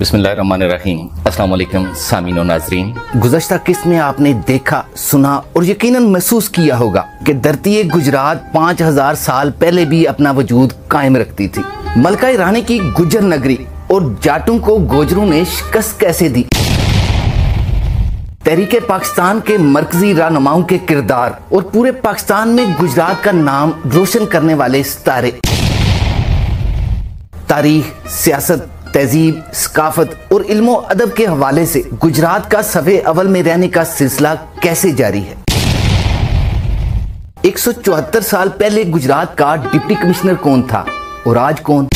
बिस्मिल्लाहिर्रहमानिर्रहीम। अस्सलाम वालेकुम सामीन और नाज़रीन। गुज़श्ता किस्त में आपने देखा, सुना और यकीनन महसूस किया होगा कि धरती गुजरात 5000 साल पहले भी अपना वजूद कायम रखती थी। मलका रानी की गुज्जर नगरी और जाटों को गोजरों ने शिकस्त कैसे दी। तहरीके पाकिस्तान के मरकजी रहनुमाओं के किरदार और पूरे पाकिस्तान में गुजरात का नाम रोशन करने वाले सितारे। तारीख, सियासत, तहजीब, सकाफत और इल्मो अदब के हवाले से गुजरात का सफ़े अव्वल में रहने का सिलसिला कैसे जारी है। 174 साल पहले गुजरात का डिप्टी कमिश्नर कौन था और आज कौन।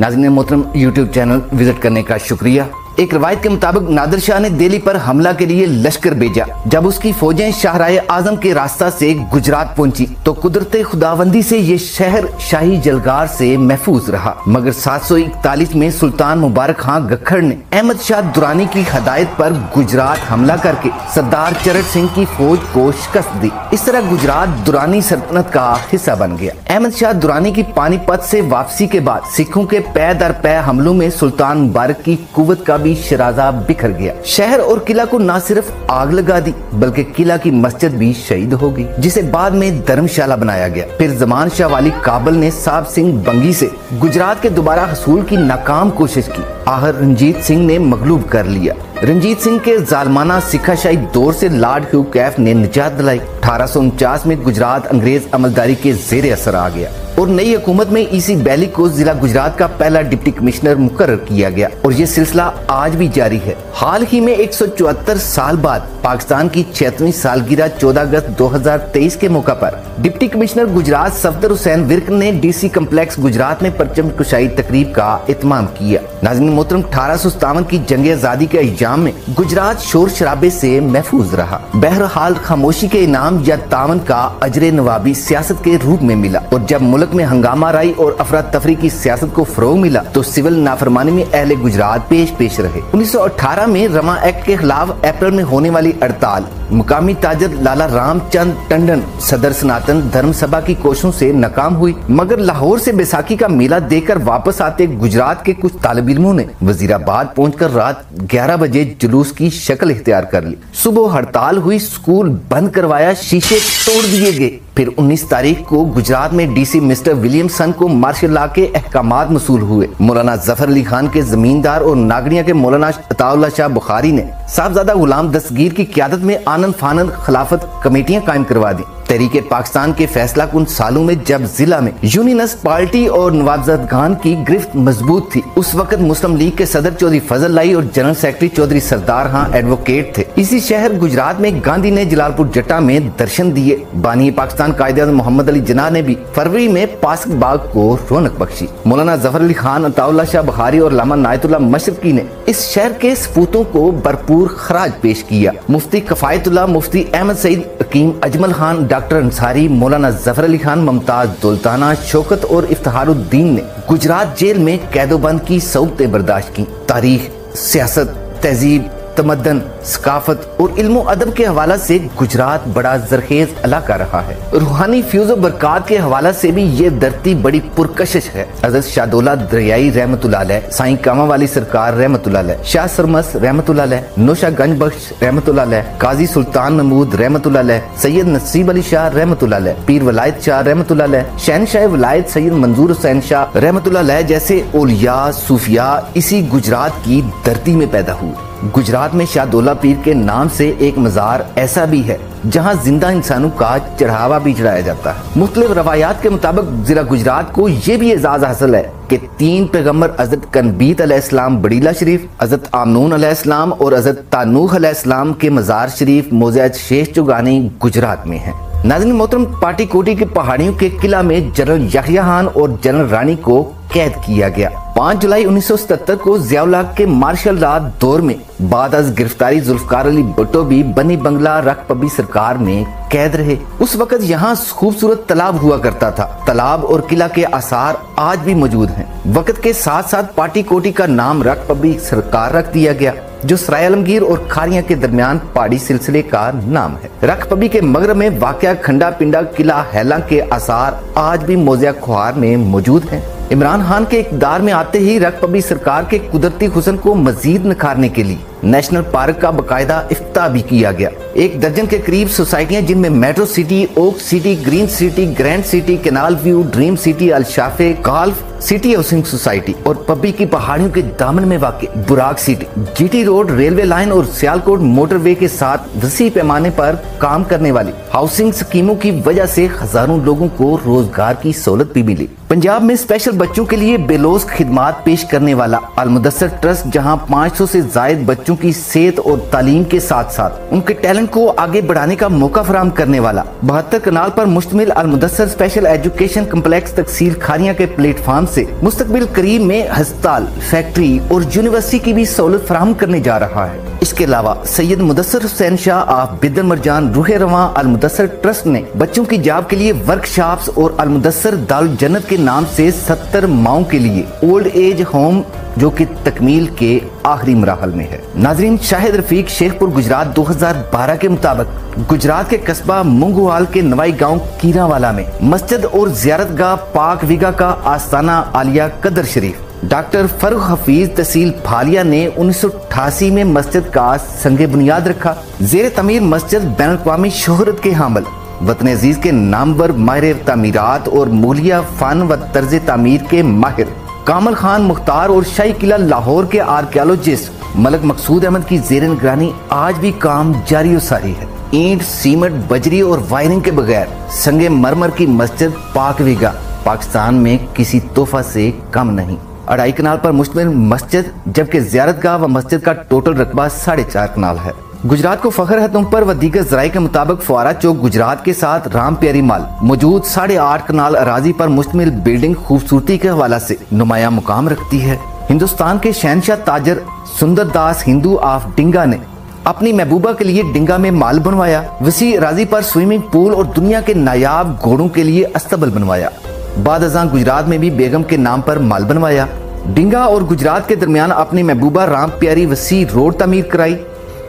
नाज़रीन मोहतरम, यूट्यूब चैनल विजिट करने का शुक्रिया। एक रवायत के मुताबिक नादिर शाह ने दिल्ली पर हमला के लिए लश्कर भेजा। जब उसकी फौजें शाहराह आजम के रास्ता से गुजरात पहुंची तो कुदरत खुदाबंदी से ये शहर शाही जलगार से महफूज रहा। मगर 741 में सुल्तान मुबारक खान गखड़ ने अहमद शाह दुरानी की हदायत पर गुजरात हमला करके सरदार चरण सिंह की फौज को शिकस्त दी। इस तरह गुजरात दुरानी सल्तनत का हिस्सा बन गया। अहमद शाह दुरानी की पानीपत से वापसी के बाद सिखों के पै दर पै हमलों में सुल्तान मुबारक की कुव्वत का शराजा बिखर गया। शहर और किला को न सिर्फ आग लगा दी बल्कि किला की मस्जिद भी शहीद हो गई, जिसे बाद में धर्मशाला बनाया गया। फिर जमान शाह वाली काबल ने साहब सिंह बंगी से गुजरात के दोबारा हसूल की नाकाम कोशिश की। आखिर रंजीत सिंह ने मगलूब कर लिया। रंजीत सिंह के जालमाना सिखाशाही दौर से लॉर्ड ह्यू कैफ ने निजात दिलाई। 1849 में गुजरात अंग्रेज अमलदारी के जेर असर आ गया और नई हुकूमत में ईसी बैली को जिला गुजरात का पहला डिप्टी कमिश्नर मुकर्रर किया गया और ये सिलसिला आज भी जारी है। हाल ही में 174 साल बाद पाकिस्तान की 76वीं सालगिरह 14 अगस्त 2023 के मौका पर डिप्टी कमिश्नर गुजरात सफदर हुसैन विर्क ने डीसी कम्प्लेक्स गुजरात में परचम कुशाई तकरीब का इत्माम किया। नाज़रीन मोहतरम, 1857 की जंग आजादी के अय्याम में गुजरात शोर शराबे से महफूज रहा। बहरहाल खामोशी के इनाम या तावन का अजरे नवाबी सियासत के रूप में मिला और जब मुल्क में हंगामा राई और अफरा तफरी की सियासत को फरोग मिला तो सिविल नाफरमानी में अहले गुजरात पेश रहे। 1918 में रमा एक्ट के खिलाफ अप्रैल में होने वाली हड़ताल मुकामी ताजर लाला रामचंद टंडन सदर सनातन धर्म सभा की कोशिशों से नाकाम हुई। मगर लाहौर से बैसाखी का मेला देखकर वापस आते गुजरात के कुछ तालिब इल्मों ने वजीराबाद पहुंचकर रात 11 बजे जुलूस की शक्ल इख्तियार कर ली। सुबह हड़ताल हुई, स्कूल बंद करवाया, शीशे तोड़ दिए गए। फिर 19 तारीख को गुजरात में डीसी मिस्टर विलियमसन को मार्शल लॉ के अहकामात मसूल हुए। मौलाना जफर अली खान के जमींदार और नागरिया के मौलाना अताउल्लाह शाह बुखारी ने साहबजादा गुलाम दस्तगीर की क़यादत में आनंद फानंद खिलाफत कमेटियां कायम करवा दी। तहरीके पाकिस्तान के फैसला कुन सालों में जब जिला में यूनियनिस्ट पार्टी और नवाबजाद खान की गिरफ्त मजबूत थी, उस वक्त मुस्लिम लीग के सदर चौधरी फजल लाई और जनरल सेक्रेटरी चौधरी सरदार खां एडवोकेट थे। इसी शहर गुजरात में गांधी ने जलालपुर जट्टा में दर्शन दिए। बानी पाकिस्तान कायदे-ए-आज़म मोहम्मद अली जिन्ना ने भी फरवरी में पास्क बाग को रौनक बख्शी। मौलाना जफर अली खान, अताउल्लाह शाह बुखारी और अल्लामा नायतुल्लाह मशरकी ने इस शहर के सपूतों को भरपूर खराज पेश किया। मुफ्ती कफायतुल्लाह, मुफ्ती अहमद सईद हकीम, अजमल खान, डॉक्टर अंसारी, मौलाना जफर अली खान, मुमताज दुल्ताना, शौकत और इफ्तिखारुद्दीन ने गुजरात जेल में कैदोबंद की सऊबतें बर्दाश्त की। तारीख, सियासत, तहजीब, तमद्दन, सकाफत और इल्मो अदब के हवाला से गुजरात बड़ा जरखेज इलाका रहा है। रूहानी फ्यूज और बरकत के हवाला से भी ये धरती बड़ी पुरकशिश है। हज़रत शाहदौला दरियाई रहमतुल्लाह अलैह, साईं कामा वाली सरकार रहमतुल्लाह अलैह, शाह सरमस रहमतुल्लाह अलैह, नौशा गंज बख्श रहमतुल्लाह अलैह, काजी सुल्तान महमूद रहमतुल्लाह अलैह, सैयद नसीब अली शाह रहमतुल्लाह अलैह, पीर वलायत शाह रहमतुल्लाह अलैह, शहनशाह वलायत सैयद मंजूर हुसैन शाह रहमतुल्लाह अलैह जैसे औलिया सूफिया इसी गुजरात की धरती में पैदा हुए। गुजरात में शाहदौला पीर के नाम से एक मजार ऐसा भी है जहां जिंदा इंसानों का चढ़ावा भी चढ़ाया जाता है। मुख्तलिफ रवायात के मुताबिक जिला गुजरात को ये भी एजाज हासिल है कि 3 पैगम्बर हजरत कनबीत अलैहिस्सलाम बड़ीला शरीफ, हजरत आमनून अलैहिस्सलाम और हजरत तानूह अलैहिस्सलाम के मजार शरीफ मौज़े शेष चुगानी गुजरात में है। नाज़रीन मोहतरम, पाटी कोटी की पहाड़ियों के किला में जनरल याहिया खान और जनरल रानी को कैद किया गया। 5 जुलाई 1977 को ज़ियाउल हक के मार्शल लॉ दौर में बाद अज गिरफ्तारी जुल्फकार अली भुट्टो भी बनी बंगला रकपबी सरकार में कैद रहे। उस वक्त यहाँ खूबसूरत तालाब हुआ करता था। तालाब और किला के आसार आज भी मौजूद हैं। वक्त के साथ साथ पाटी कोटी का नाम रकपबी सरकार रख दिया गया, जो सराय आलमगीर और खारिया के दरमियान पहाड़ी सिलसिले का नाम है। रकपबी के मगरब में वाक़या खंडा पिंडा किला हैला के आसार आज भी मौज़े ख्वार में मौजूद हैं। इमरान खान के इक़्तिदार में आते ही रकबी सरकार के कुदरती हुस्न को मजीद निखारने के लिए नेशनल पार्क का बाकायदा इफ्तिताह भी किया गया। 1 दर्जन के करीब सोसाइटियां, जिनमें metro city, oak city, green city, grand city, canal view, dream city, अलशाफे, गाल्फ सिटी हाउसिंग सोसाइटी और पब्बी की पहाड़ियों के दामन में वाक़ Buraq city, GT road railway line और सियालकोट मोटरवे के साथ वसी पैमाने पर काम करने वाली हाउसिंग स्कीमों की वजह से हजारों लोगों को रोजगार की सहूलत भी मिली। पंजाब में स्पेशल बच्चों के लिए बेलोस खिदमात पेश करने वाला अल मुदस्सर ट्रस्ट, जहां 500 से जायद बच्चों की सेहत और तालीम के साथ साथ उनके टैलेंट को आगे बढ़ाने का मौका फराहम करने वाला 72 कनाल पर मुश्तमिल अल मुदस्सर स्पेशल एजुकेशन कम्प्लेक्स तकसील खानिया के प्लेटफॉर्म से मुस्तकबिल करीब में अस्पताल, फैक्ट्री और यूनिवर्सिटी की भी सहूलत फराहम करने जा रहा है। इसके अलावा सैयद मुदस्सर हुसैन शाह ऑफ बिदर मरजान रूहे रवां अल मुदस्सर ट्रस्ट ने बच्चों की जॉब के लिए वर्कशॉप्स और अल मुदस्सर दारुल जन्नत के नाम से 70 माओं के लिए ओल्ड एज होम जो कि तकमील के आखिरी मराहल में है। नाजरीन, शाहिद रफीक शेखपुर गुजरात 2012 के मुताबिक गुजरात के कस्बा मुंगवाल के नवाई गांव कीरावाला में मस्जिद और जियारतगाह पाक वीगा का आस्ताना आलिया कदर शरीफ डॉक्टर फरूख हफीज तहसील फालिया ने 1988 में मस्जिद का संगे बुनियाद रखा। जेर तमीर मस्जिद बैनुल अक़वामी शोहरत के हामिल वतन अजीज के नामवर माहिर तामीरात और मूलिया फन व तर्ज तामीर के माहिर कामल खान मुख्तार और शाही किला लाहौर के आर्कियोलॉजिस्ट मलक मकसूद अहमद की जेर निगरानी आज भी काम जारी और सारी है। ईंट, सीमेंट, बजरी और वायरिंग के बगैर संगे मरमर की मस्जिद पाक वीगा पाकिस्तान में किसी तोहफा से कम नहीं। 2.5 कनाल पर मुश्तमिल मस्जिद, जबकि ज़ियारतगाह व मस्जिद का टोटल रकबा 4.5 कनाल है। गुजरात को फख्र है तुम पर व दीगर ज़राए के मुताबिक फुआरा चौक गुजरात के साथ राम प्यारी माल मौजूद 8.5 कनाल अराजी पर मुश्तमिल बिल्डिंग खूबसूरती के हवाला से नुमाया मुकाम रखती है। हिंदुस्तान के शहनशाह ताजर सुंदर दास हिंदू ऑफ डिंगा ने अपनी महबूबा के लिए डिंगा में माल बनवाया। वसी अराजी पर स्विमिंग पूल और दुनिया के नायाब घोड़ों के लिए अस्तबल बनवाया। बाद अज़ां गुजरात में भी बेगम के नाम पर माल बनवाया। डिंगा और गुजरात के दरमियान अपनी महबूबा राम प्यारी वसी रोड तमीर कराई,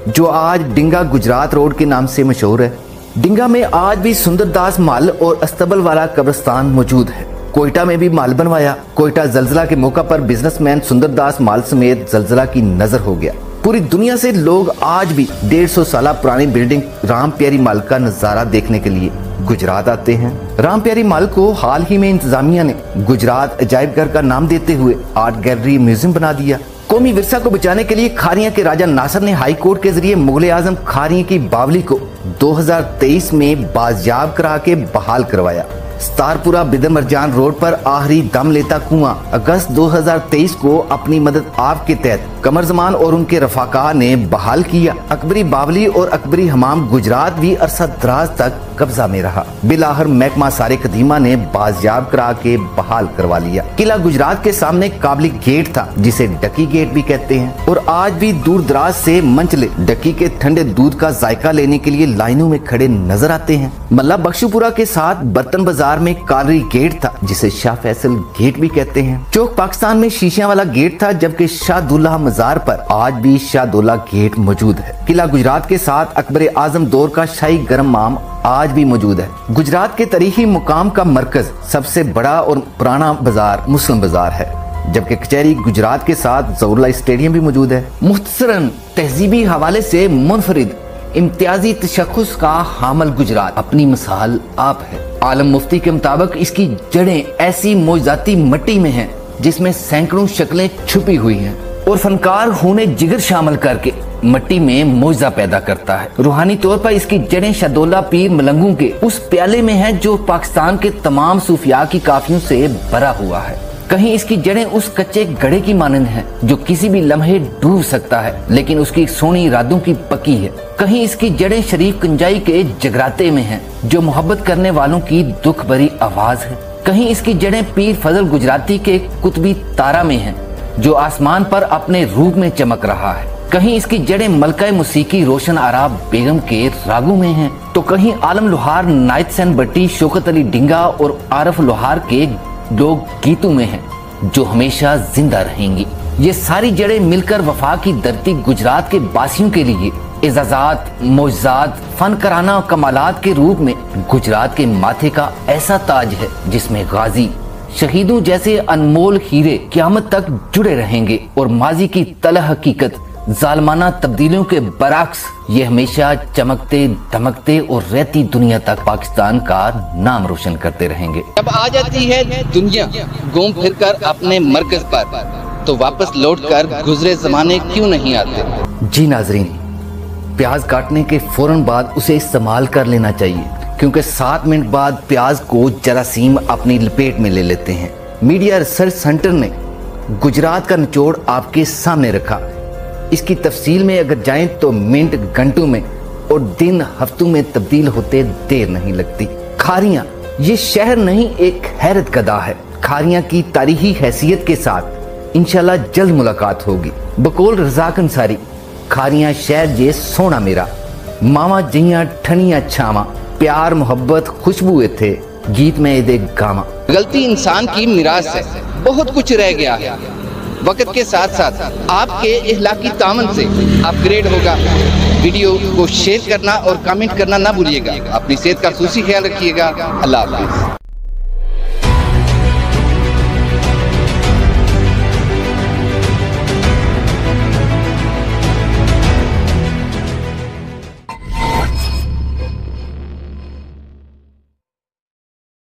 जो आज डिंगा गुजरात रोड के नाम से मशहूर है। डिंगा में आज भी सुंदरदास माल और अस्तबल वाला कब्रिस्तान मौजूद है। कोयटा में भी माल बनवाया। कोयटा जलजला के मौका पर बिजनेसमैन सुंदरदास माल समेत जलजला की नजर हो गया। पूरी दुनिया से लोग आज भी 150 साल पुरानी बिल्डिंग राम प्यारी माल का नजारा देखने के लिए गुजरात आते हैं। राम प्यारी माल को हाल ही में इंतजामिया ने गुजरात अजायब घर का नाम देते हुए आर्ट गैलरी म्यूजियम बना दिया। कौमी विरसा को बचाने के लिए खारिया के राजा नासिर ने हाई कोर्ट के जरिए मुगल आजम खारिया की बावली को 2023 में बाजियाब करा के बहाल करवाया। स्तारपुरा बिदर मरजान रोड पर आखिरी दम लेता कुआं अगस्त 2023 को अपनी मदद आप के तहत कमर जमान और उनके रफाका ने बहाल किया। अकबरी बावली और अकबरी हमाम गुजरात भी अरसा दराज तक कब्जा में रहा। बिलाहर महकमा सारे कदीमा ने बाजियाब करा के बहाल करवा लिया। किला गुजरात के सामने काबली गेट था, जिसे डकी गेट भी कहते हैं, और आज भी दूर दराज से मंचले डकी के ठंडे दूध का जायका लेने के लिए लाइनों में खड़े नजर आते हैं। मल्ला बख्शुपुरा के साथ बर्तन बाजार में कालरी गेट था, जिसे शाह फैसल गेट भी कहते हैं। चौक पाकिस्तान में शीशियां वाला गेट था, जबकि शाहदुल्लाह मजार पर आज भी शाहदुल्लाह गेट मौजूद है। किला गुजरात के साथ अकबर आजम दौर का शाही गरम माम आज भी मौजूद है। गुजरात के तारीखी मुकाम का मरकज सबसे बड़ा और पुराना बाजार मुस्लिम बाजार है, जबकि कचहरी गुजरात के साथ जौहरलाल स्टेडियम भी मौजूद है। मुख्तसरन तहजीबी हवाले से मुनफरिद इम्तियाजी तशख्खुस का हामिल गुजरात अपनी मिसाल आप है। आलम मुफ्ती के मुताबिक इसकी जड़ें ऐसी मौजूदाती मिट्टी में हैं, जिसमें सैकड़ों शक्लें छुपी हुई हैं, और फनकार खूने जिगर शामिल करके मिट्टी में मौजा पैदा करता है। रूहानी तौर पर इसकी जड़ें शाहदौला पीर मलंगू के उस प्याले में है जो पाकिस्तान के तमाम सूफिया की काफियों से भरा हुआ है। कहीं इसकी जड़ें उस कच्चे घड़े की मानंद हैं जो किसी भी लम्हे डूब सकता है, लेकिन उसकी सोनी इरादों की पकी है। कहीं इसकी जड़ें शरीफ कंजाई के जगराते में हैं, जो मोहब्बत करने वालों की दुख भरी आवाज है। कहीं इसकी जड़ें पीर फजल गुजराती के कुतबी तारा में हैं, जो आसमान पर अपने रूप में चमक रहा है। कहीं इसकी जड़ें मलका मुसीकी रोशन आरा बेगम के रागों में हैं, तो कहीं आलम लोहार नायत सैन भट्टी शौकत अली डिंगा और आरफ लोहार के लोक गीतों में हैं, जो हमेशा जिंदा रहेंगी। ये सारी जड़ें मिलकर वफा की धरती गुजरात के बासियों के लिए इजाजात, मौजज़ात, फनकाराना कमालात के रूप में गुजरात के माथे का ऐसा ताज है, जिसमें गाजी, शहीदों जैसे अनमोल हीरे क़यामत तक जुड़े रहेंगे और माजी की तलह हकीकत, जालमाना तब्दीलियों के बरअक्स ये हमेशा चमकते दमकते और रहती दुनिया तक पाकिस्तान का नाम रोशन करते रहेंगे। जब आ जाती है दुनिया घूम फिर कर अपने मरकज पर, तो वापस लौटकर गुजरे जमाने क्यों नहीं आते। जी नाजरीन, प्याज काटने के फौरन बाद उसे इस्तेमाल कर लेना चाहिए, क्योंकि 7 मिनट बाद प्याज को जरासीम अपनी लपेट में ले लेते हैं। मीडिया रिसर्च सेंटर ने गुजरात का निचोड़ आपके सामने रखा। इसकी तफसील में अगर जाएं तो मिनट घंटों में और दिन हफ्तों में तब्दील होते देर नहीं लगती। खारियां ये शहर नहीं, एक हैरत गदा है। खारियां की तारीखी हैसियत के साथ इंशाल्लाह जल्द मुलाकात होगी। बकौल रज़ाक अंसारी, खारियां शहर जे सोना मेरा, मावा जियां ठनिया छावा, प्यार मोहब्बत खुशबू थे, गीत में दे गावा। गलती इंसान की मिरास है, बहुत कुछ रह गया है। वक्त के साथ साथ आपके इखलाकी तामन से अपग्रेड होगा। वीडियो को शेयर करना और कमेंट करना ना भूलिएगा। अपनी सेहत का खूसी ख्याल रखिएगा। अल्लाह हाफ़िज़।